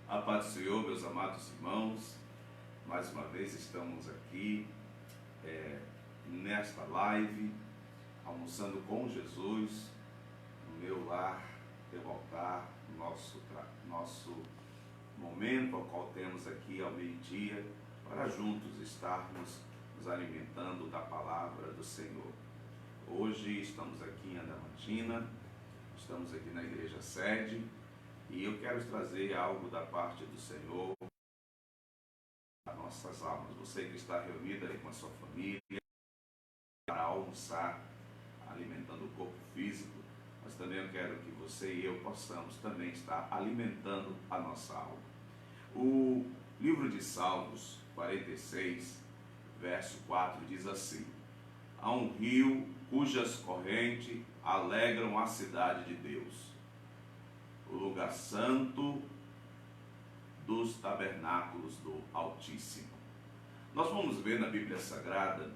A paz do Senhor, meus amados irmãos, mais uma vez estamos aqui nesta live, almoçando com Jesus, no meu lar, teu altar, nosso momento ao qual temos aqui ao meio-dia, para juntos estarmos nos alimentando da palavra do Senhor. Hoje estamos aqui em Adamantina, estamos aqui na igreja sede, e eu quero trazer algo da parte do Senhor para nossas almas. Você que está reunido aí com a sua família, para almoçar, alimentando o corpo físico, mas também eu quero que você e eu possamos também estar alimentando a nossa alma. O livro de Salmos 46, verso 4, diz assim: há um rio cujas correntes alegram a cidade de Deus, o lugar santo dos tabernáculos do Altíssimo. Nós vamos ver na Bíblia Sagrada,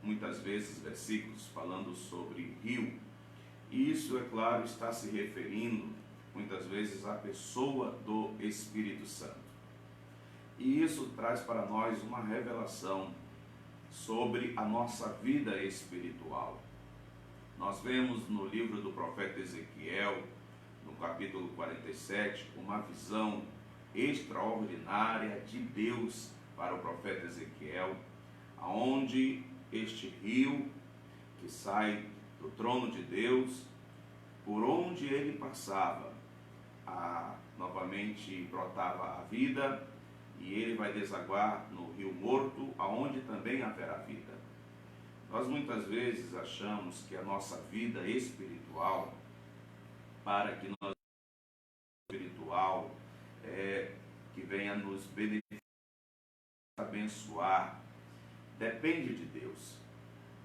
muitas vezes, versículos falando sobre rio, e isso, é claro, está se referindo, muitas vezes, à pessoa do Espírito Santo. E isso traz para nós uma revelação sobre a nossa vida espiritual. Nós vemos no livro do profeta Ezequiel, no capítulo 47, uma visão extraordinária de Deus para o profeta Ezequiel, onde este rio que sai do trono de Deus, por onde ele passava, novamente brotava a vida, e ele vai desaguar no rio morto, aonde também haverá vida. Nós muitas vezes achamos que a nossa vida espiritual, para que nós espiritual que venha nos beneficiar, abençoar, depende de Deus.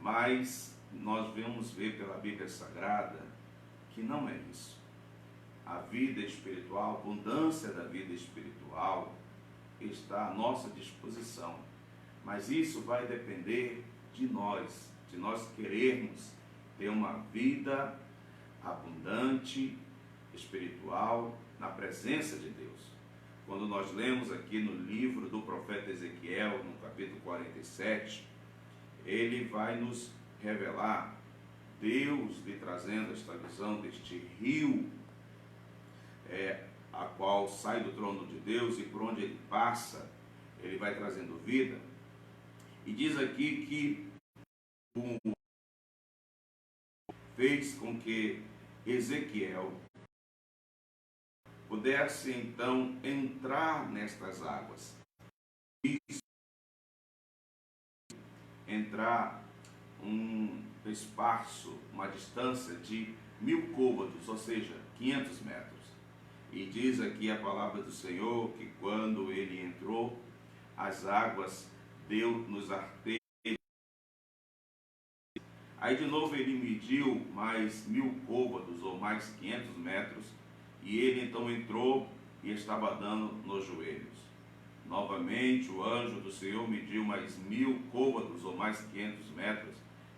Mas nós vamos ver pela Bíblia Sagrada que não é isso. A vida espiritual, a abundância da vida espiritual está à nossa disposição. Mas isso vai depender de nós querermos ter uma vida abundante, espiritual, na presença de Deus. Quando nós lemos aqui no livro do profeta Ezequiel, no capítulo 47, ele vai nos revelar, Deus lhe trazendo esta visão deste rio, a qual sai do trono de Deus, e por onde ele passa, ele vai trazendo vida. E diz aqui que fez com que Ezequiel pudesse então entrar nestas águas, e entrar um espaço, uma distância de 1000 côvados, ou seja, 500 metros. E diz aqui a palavra do Senhor que quando ele entrou, as águas deu nos arteios. Aí de novo ele mediu mais 1000 côvados ou mais 500 metros, e ele então entrou e estava dando nos joelhos. Novamente o anjo do Senhor mediu mais 1000 côvados ou mais 500 metros,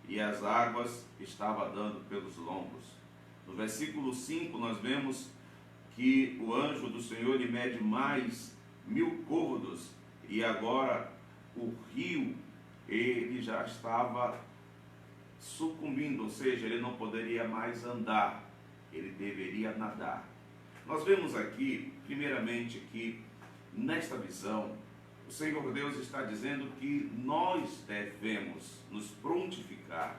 e as águas estavam dando pelos lombos. No versículo 5 nós vemos que o anjo do Senhor ele mede mais 1000 côvados, e agora o rio ele já estava sucumbindo, ou seja, ele não poderia mais andar, ele deveria nadar. Nós vemos aqui, primeiramente, que nesta visão, o Senhor Deus está dizendo que nós devemos nos prontificar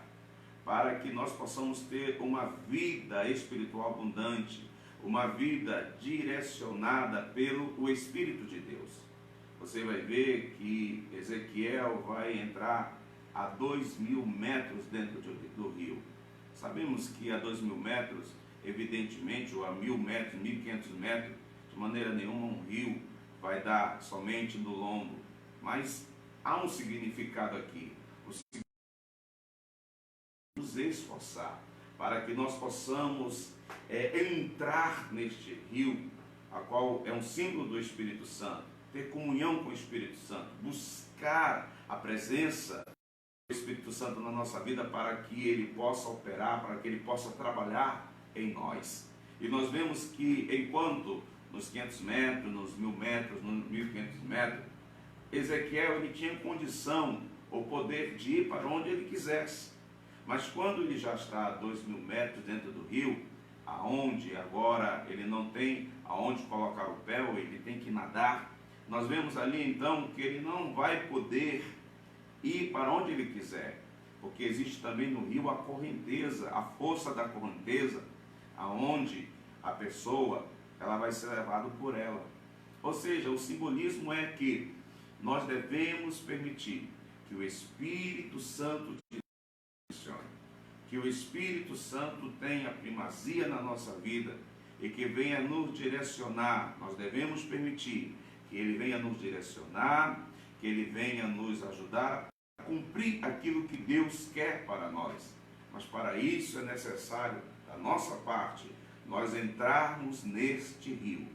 para que nós possamos ter uma vida espiritual abundante, uma vida direcionada pelo Espírito de Deus. Você vai ver que Ezequiel vai entrar a 2000 metros dentro do rio. Sabemos que a 2000 metros, evidentemente, ou a 1000 metros, 1500 metros, de maneira nenhuma um rio vai dar somente no lombo. Mas há um significado aqui. O significado é nos esforçar para que nós possamos entrar neste rio, a qual é um símbolo do Espírito Santo, ter comunhão com o Espírito Santo, buscar a presença do Espírito Santo na nossa vida para que ele possa operar, para que ele possa trabalhar em nós. E nós vemos que enquanto nos 500 metros, nos 1000 metros, nos 1500 metros, Ezequiel ele tinha condição, ou poder de ir para onde ele quisesse. Mas quando ele já está a 2000 metros dentro do rio, aonde agora ele não tem aonde colocar o pé, ou ele tem que nadar, nós vemos ali então que ele não vai poder ir para onde ele quiser, porque existe também no rio a correnteza, a força da correnteza, aonde a pessoa ela vai ser levada por ela. Ou seja, o simbolismo é que nós devemos permitir que o Espírito Santo direcione, que o Espírito Santo tenha primazia na nossa vida e que venha nos direcionar. Nós devemos permitir que Ele venha nos direcionar, que Ele venha nos ajudar a cumprir aquilo que Deus quer para nós. Mas para isso é necessário, da nossa parte, nós entrarmos neste rio.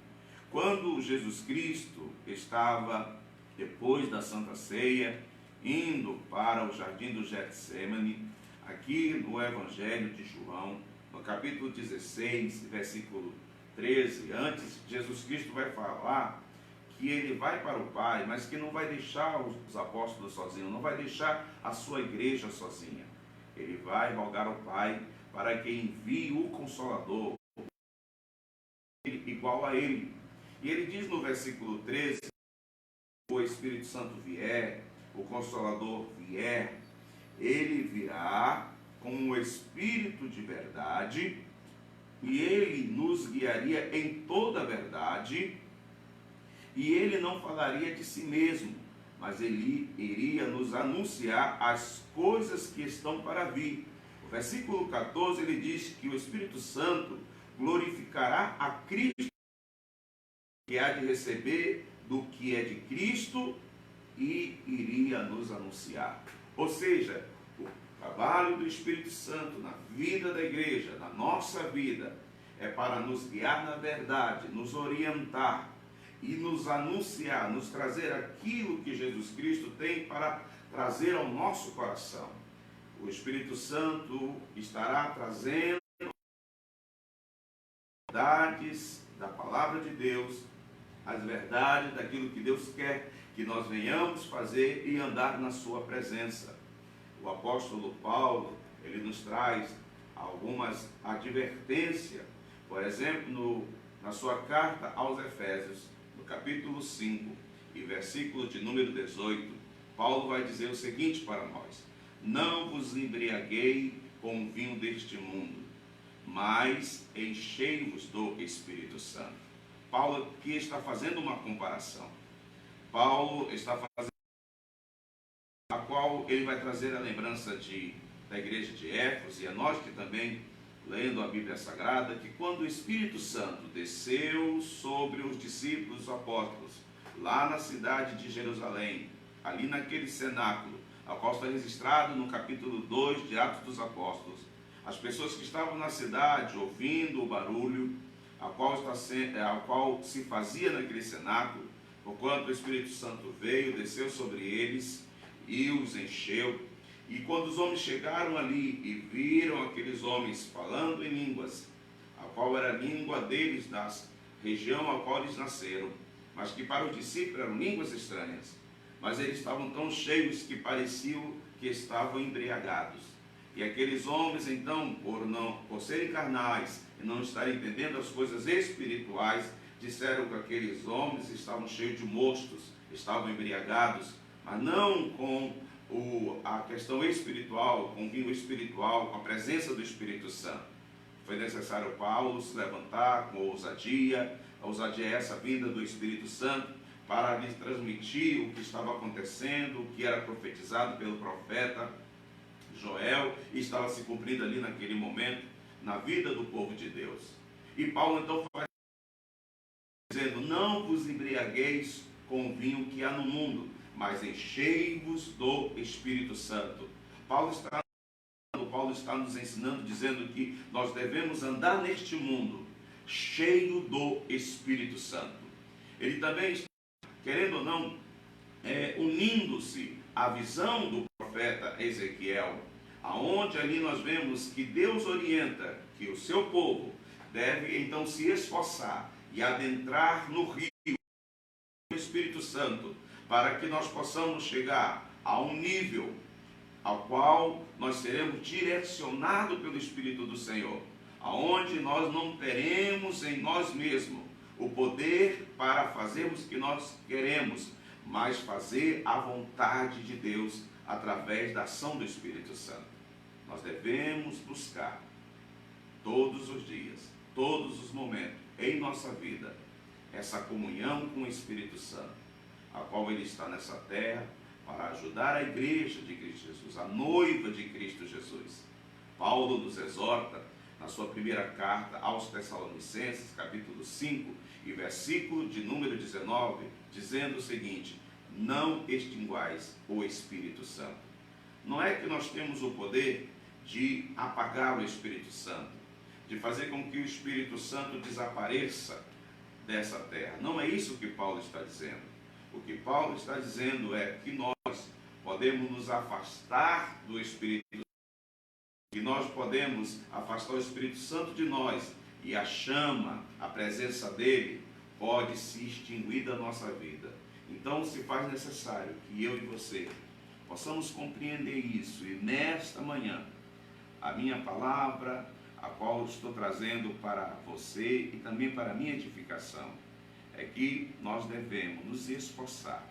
Quando Jesus Cristo estava, depois da Santa Ceia, indo para o jardim do Getsêmani, aqui no Evangelho de João, no capítulo 16, versículo 13, antes Jesus Cristo vai falar que ele vai para o Pai, mas que não vai deixar os apóstolos sozinhos, não vai deixar a sua igreja sozinha. Ele vai rogar ao Pai para que envie o Consolador, igual a ele. E ele diz no versículo 13, o Espírito Santo vier, o Consolador vier, ele virá com o Espírito de verdade, e ele nos guiaria em toda a verdade, e ele não falaria de si mesmo, mas ele iria nos anunciar as coisas que estão para vir. O versículo 14, ele diz que o Espírito Santo glorificará a Cristo, que há de receber do que é de Cristo, e iria nos anunciar. Ou seja, o trabalho do Espírito Santo na vida da igreja, na nossa vida, é para nos guiar na verdade, nos orientar e nos anunciar, nos trazer aquilo que Jesus Cristo tem para trazer ao nosso coração. O Espírito Santo estará trazendo verdades da palavra de Deus, as verdades daquilo que Deus quer que nós venhamos fazer e andar na sua presença. O apóstolo Paulo, ele nos traz algumas advertências, por exemplo, na sua carta aos Efésios, no capítulo 5 e versículo de número 18, Paulo vai dizer o seguinte para nós: não vos embriaguei com o vinho deste mundo, mas enchei-vos do Espírito Santo. Paulo aqui está fazendo uma comparação. Paulo está fazendo a qual ele vai trazer a lembrança da igreja de Éfeso, e a nós que também, lendo a Bíblia Sagrada, que quando o Espírito Santo desceu sobre os discípulos, os apóstolos, lá na cidade de Jerusalém, ali naquele cenáculo, a qual está registrado no capítulo 2 de Atos dos Apóstolos, as pessoas que estavam na cidade ouvindo o barulho, a qual se fazia naquele cenáculo, porquanto o Espírito Santo veio, desceu sobre eles e os encheu. E quando os homens chegaram ali e viram aqueles homens falando em línguas, a qual era a língua deles, da região a qual eles nasceram, mas que para os discípulos eram línguas estranhas, mas eles estavam tão cheios que pareciam que estavam embriagados. E aqueles homens, então, por serem carnais e não estarem entendendo as coisas espirituais, disseram que aqueles homens estavam cheios de mostos, estavam embriagados, mas não com a questão espiritual, com o vinho espiritual, com a presença do Espírito Santo. Foi necessário Paulo se levantar com ousadia. A ousadia é essa vinda do Espírito Santo para lhes transmitir o que estava acontecendo, o que era profetizado pelo profeta Joel, e estava se cumprindo ali naquele momento na vida do povo de Deus. E Paulo então faz dizendo: não vos embriagueis com o vinho que há no mundo, mas enchei-vos do Espírito Santo. Paulo está nos ensinando, dizendo que nós devemos andar neste mundo cheio do Espírito Santo. Ele também está, querendo ou não, unindo-se à visão do profeta Ezequiel, aonde ali nós vemos que Deus orienta que o seu povo deve então se esforçar e adentrar no rio do Espírito Santo, para que nós possamos chegar a um nível ao qual nós seremos direcionados pelo Espírito do Senhor, aonde nós não teremos em nós mesmos o poder para fazermos o que nós queremos, mas fazer a vontade de Deus através da ação do Espírito Santo. Nós devemos buscar todos os dias, todos os momentos em nossa vida, essa comunhão com o Espírito Santo, a qual Ele está nessa terra para ajudar a igreja de Cristo Jesus, a noiva de Cristo Jesus. Paulo nos exorta na sua primeira carta aos Tessalonicenses, capítulo 5, e versículo de número 19, dizendo o seguinte: não extinguais o Espírito Santo. Não é que nós temos o poder de apagar o Espírito Santo, de fazer com que o Espírito Santo desapareça dessa terra. Não é isso que Paulo está dizendo. O que Paulo está dizendo é que nós podemos nos afastar do Espírito Santo, que nós podemos afastar o Espírito Santo de nós, e a chama, a presença dele, pode se extinguir da nossa vida. Então se faz necessário que eu e você possamos compreender isso, e nesta manhã, a minha palavra, a qual eu estou trazendo para você e também para a minha edificação, é que nós devemos nos esforçar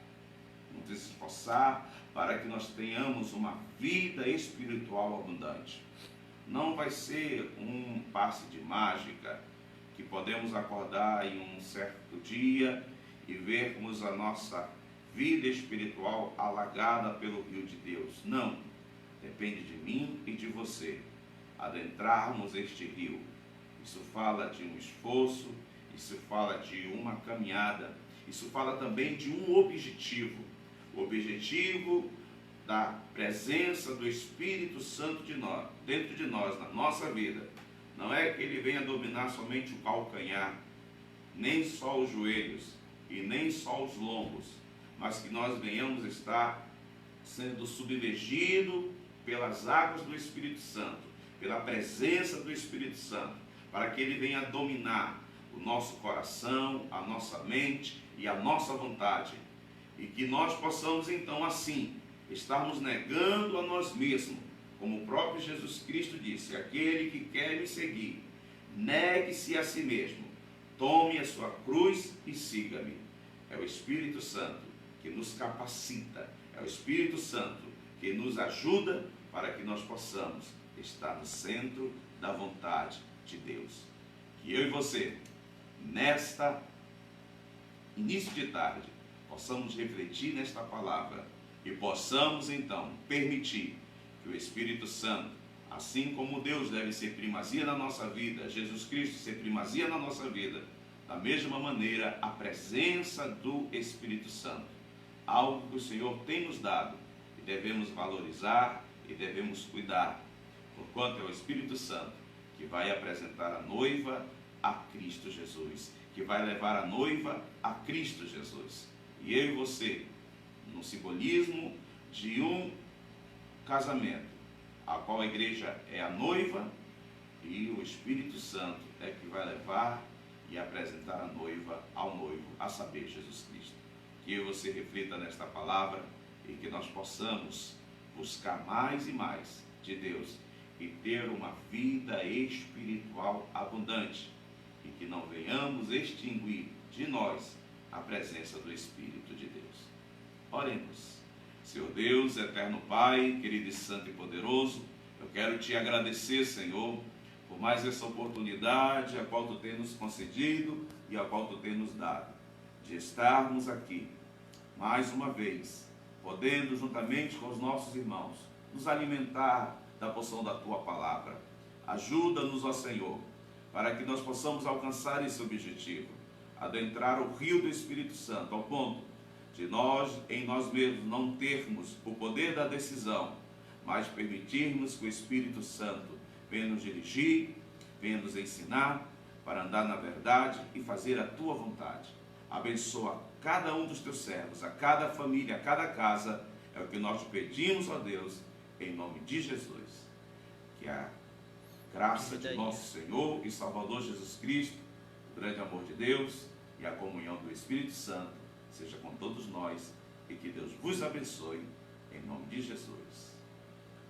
para que nós tenhamos uma vida espiritual abundante. Não vai ser um passe de mágica que podemos acordar em um certo dia e vermos a nossa vida espiritual alagada pelo rio de Deus. Não, depende de mim e de você adentrarmos este rio. Isso fala de um esforço, isso fala de uma caminhada, isso fala também de um objetivo. O objetivo da presença do Espírito Santo dentro de nós, na nossa vida, não é que ele venha dominar somente o calcanhar, nem só os joelhos e nem só os lombos, mas que nós venhamos estar sendo submergidos pelas águas do Espírito Santo, pela presença do Espírito Santo, para que ele venha dominar o nosso coração, a nossa mente e a nossa vontade, e que nós possamos então assim estarmos negando a nós mesmos, como o próprio Jesus Cristo disse: aquele que quer me seguir, negue-se a si mesmo, tome a sua cruz e siga-me. É o Espírito Santo que nos capacita, é o Espírito Santo que nos ajuda para que nós possamos estar no centro da vontade de Deus. Que eu e você, nesta início de tarde, possamos refletir nesta palavra e possamos então permitir que o Espírito Santo, assim como Deus deve ser primazia na nossa vida, Jesus Cristo ser primazia na nossa vida, da mesma maneira a presença do Espírito Santo, algo que o Senhor tem nos dado e devemos valorizar e devemos cuidar, porquanto é o Espírito Santo que vai apresentar a noiva a Cristo Jesus, que vai levar a noiva a Cristo Jesus. E eu e você, no simbolismo de um casamento, a qual a igreja é a noiva e o Espírito Santo é que vai levar e apresentar a noiva ao noivo, a saber, Jesus Cristo. Que eu e você reflita nesta palavra e que nós possamos buscar mais e mais de Deus e ter uma vida espiritual abundante, e que não venhamos extinguir de nós a presença do Espírito de Deus. Oremos. Senhor Deus, eterno Pai, querido e santo e poderoso, eu quero te agradecer, Senhor, por mais essa oportunidade a qual tu tem nos concedido e a qual tu tem nos dado, de estarmos aqui, mais uma vez, podendo, juntamente com os nossos irmãos, nos alimentar da porção da tua palavra. Ajuda-nos, ó Senhor, para que nós possamos alcançar esse objetivo, adentrar o rio do Espírito Santo, ao ponto de nós, em nós mesmos, não termos o poder da decisão, mas permitirmos que o Espírito Santo venha nos dirigir, venha nos ensinar para andar na verdade e fazer a tua vontade. Abençoa cada um dos teus servos, a cada família, a cada casa, é o que nós te pedimos, ó Deus, em nome de Jesus. Que a graça de nosso Senhor e Salvador Jesus Cristo, O grande amor de Deus e a comunhão do Espírito Santo seja com todos nós e que Deus vos abençoe, em nome de Jesus.